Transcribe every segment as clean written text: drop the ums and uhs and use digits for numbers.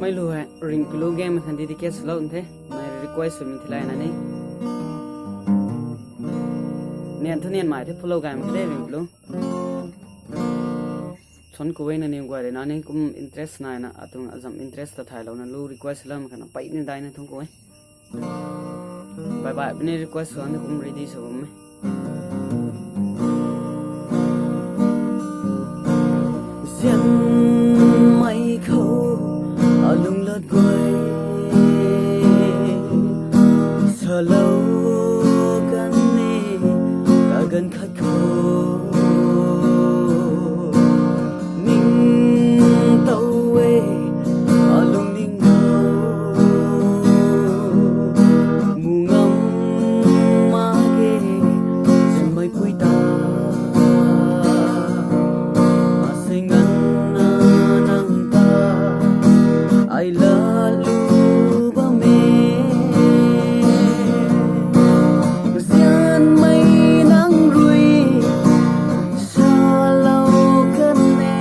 ไม่รู้ฮะringpuilu gameมันดีที่แค่สโลว์เท่ไม่requestมันที่ไรนั่นนี่เนี่ยทุเรียนหมายที่ follow กันมันได้ringpuiluชนกูไว้นั่นเองกว่าเลยนะนี่กู interest นายนะอาตุงอาจจะ interest แต่ถ่ายเรานั่นรู้ request แล้วมันขนาดไปนี่ได้นะทุ่งกูไว้บายบายเป็น request ส่วนนี้กู ready สบมั้ยเสียงไม่เข้าalung lợt guay sợ lâu gần nè cả gần khát khô ninh tàu quê alung ninh ngâu mù ngắm má ghê dần mây cuối ta mà say ngắn nắng ta ai lalu bame Jian mây nắng rui xa lâu cơn nè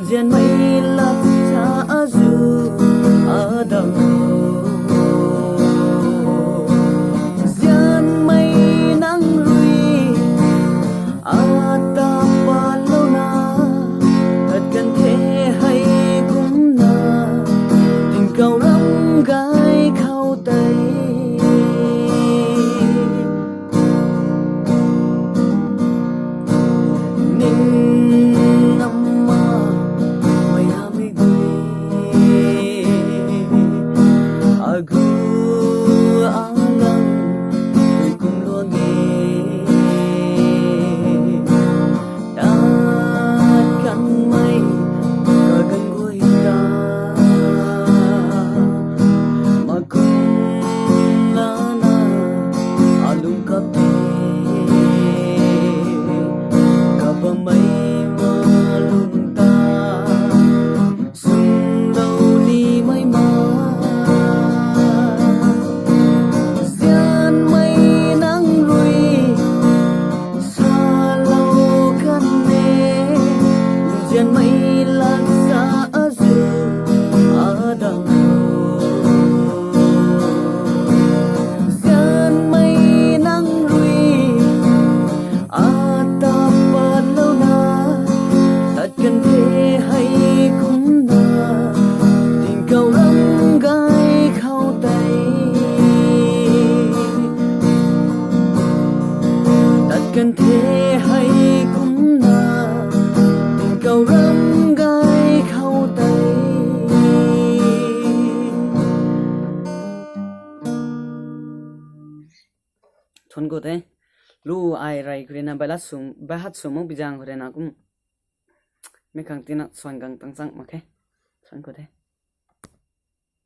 Jian mây lấp xa du ở đâu Jian mây nắng rui ở ta bao lâu na thật cần thế hay cầu rong gái khâu tây ninh ngắm mơ mày hami gui agu alung tôi cùng luôn nghe đã gangmei cả gần guay ta alung kape kapamay malung ta sung đâu ni may ma Jian mây nắng rui xa lâu gần nè Jian mây lan xa du ở đâu cần thế hay cũng là tình cầu rong gái khâu tay tất cần thế hay cũng là tình cầu rong gái khâu tay chọn cô thế lu ai rai kuri na bahat sum bijang kuri na kum mấy khang tin soan gang tăng sang mà cái soan có thế